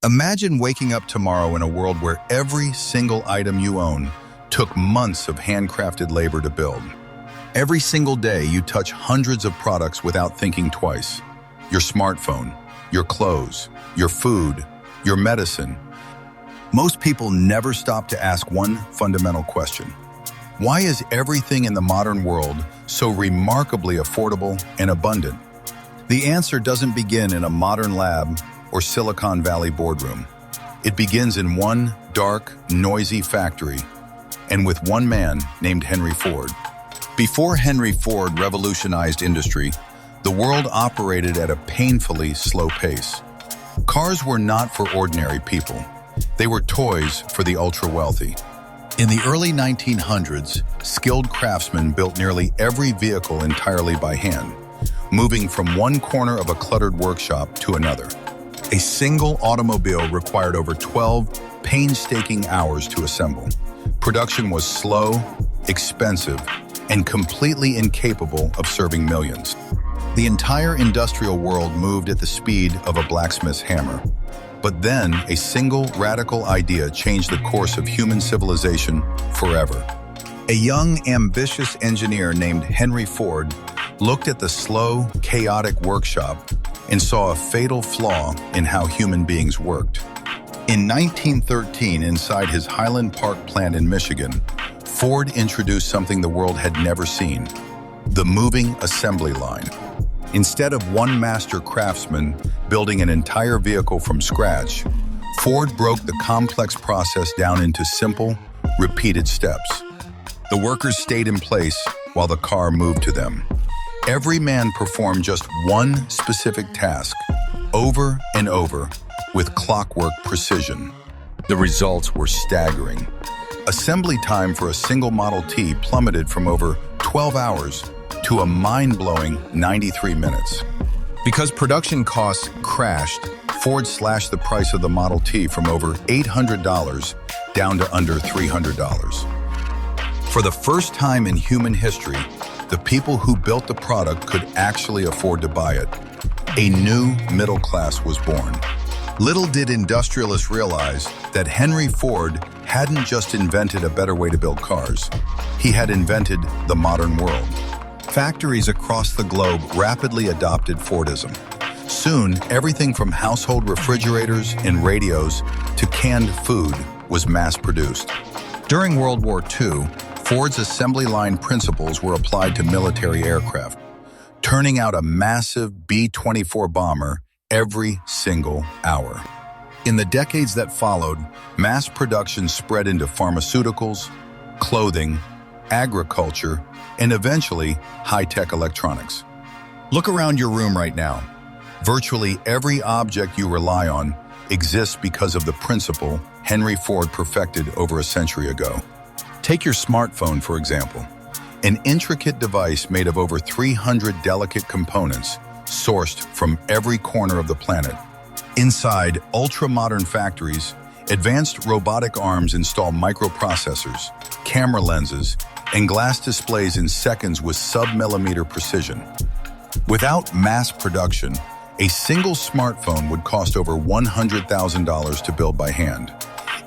Imagine waking up tomorrow in a world where every single item you own took months of handcrafted labor to build. Every single day you touch hundreds of products without thinking twice. Your smartphone, your clothes, your food, your medicine. Most people never stop to ask one fundamental question. Why is everything in the modern world so remarkably affordable and abundant? The answer doesn't begin in a modern lab or Silicon Valley boardroom. It begins in one dark, noisy factory, and with one man named Henry Ford. Before Henry Ford revolutionized industry, the world operated at a painfully slow pace. Cars were not for ordinary people. They were toys for the ultra-wealthy. In the early 1900s, skilled craftsmen built nearly every vehicle entirely by hand, moving from one corner of a cluttered workshop to another. A single automobile required over 12 painstaking hours to assemble. Production was slow, expensive, and completely incapable of serving millions. The entire industrial world moved at the speed of a blacksmith's hammer. But then, a single radical idea changed the course of human civilization forever. A young, ambitious engineer named Henry Ford looked at the slow, chaotic workshop and saw a fatal flaw in how human beings worked. In 1913, inside his Highland Park plant in Michigan, Ford introduced something the world had never seen: the moving assembly line. Instead of one master craftsman building an entire vehicle from scratch, Ford broke the complex process down into simple, repeated steps. The workers stayed in place while the car moved to them. Every man performed just one specific task, over and over, with clockwork precision. The results were staggering. Assembly time for a single Model T plummeted from over 12 hours to a mind-blowing 93 minutes. Because production costs crashed, Ford slashed the price of the Model T from over $800 down to under $300. For the first time in human history, the people who built the product could actually afford to buy it. A new middle class was born. Little did industrialists realize that Henry Ford hadn't just invented a better way to build cars. He had invented the modern world. Factories across the globe rapidly adopted Fordism. Soon, everything from household refrigerators and radios to canned food was mass-produced. During World War II, Ford's assembly line principles were applied to military aircraft, turning out a massive B-24 bomber every single hour. In the decades that followed, mass production spread into pharmaceuticals, clothing, agriculture, and eventually high-tech electronics. Look around your room right now. Virtually every object you rely on exists because of the principle Henry Ford perfected over a century ago. Take your smartphone, for example, an intricate device made of over 300 delicate components sourced from every corner of the planet. Inside ultra-modern factories, advanced robotic arms install microprocessors, camera lenses, and glass displays in seconds with sub-millimeter precision. Without mass production, a single smartphone would cost over $100,000 to build by hand.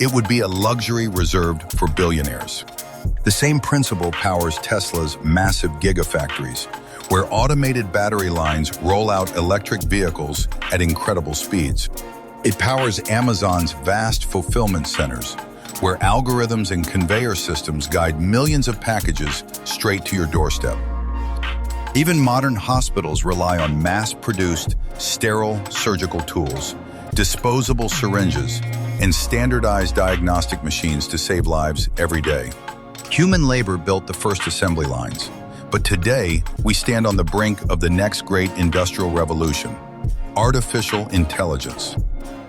It would be a luxury reserved for billionaires. The same principle powers Tesla's massive gigafactories, where automated battery lines roll out electric vehicles at incredible speeds. It powers Amazon's vast fulfillment centers, where algorithms and conveyor systems guide millions of packages straight to your doorstep. Even modern hospitals rely on mass-produced, sterile surgical tools, disposable syringes, and standardized diagnostic machines to save lives every day. Human labor built the first assembly lines, but today we stand on the brink of the next great industrial revolution: artificial intelligence.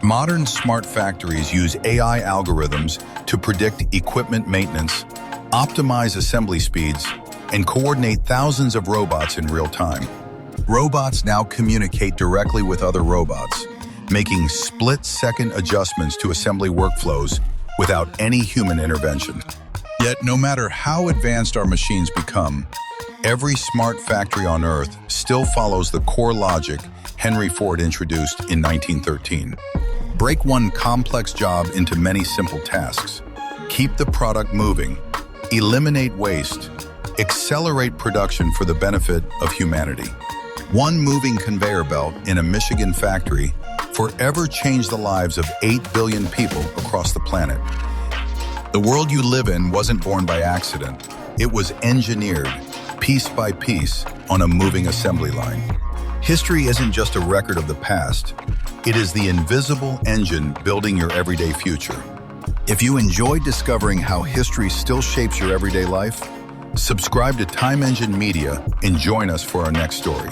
Modern smart factories use AI algorithms to predict equipment maintenance, optimize assembly speeds, and coordinate thousands of robots in real time. Robots now communicate directly with other robots, making split-second adjustments to assembly workflows without any human intervention. Yet, no matter how advanced our machines become, every smart factory on Earth still follows the core logic Henry Ford introduced in 1913. Break one complex job into many simple tasks. Keep the product moving. Eliminate waste. Accelerate production for the benefit of humanity. One moving conveyor belt in a Michigan factory forever changed the lives of 8 billion people across the planet. The world you live in wasn't born by accident. It was engineered, piece by piece, on a moving assembly line. History isn't just a record of the past. It is the invisible engine building your everyday future. If you enjoy discovering how history still shapes your everyday life, subscribe to Time Engine Media and join us for our next story.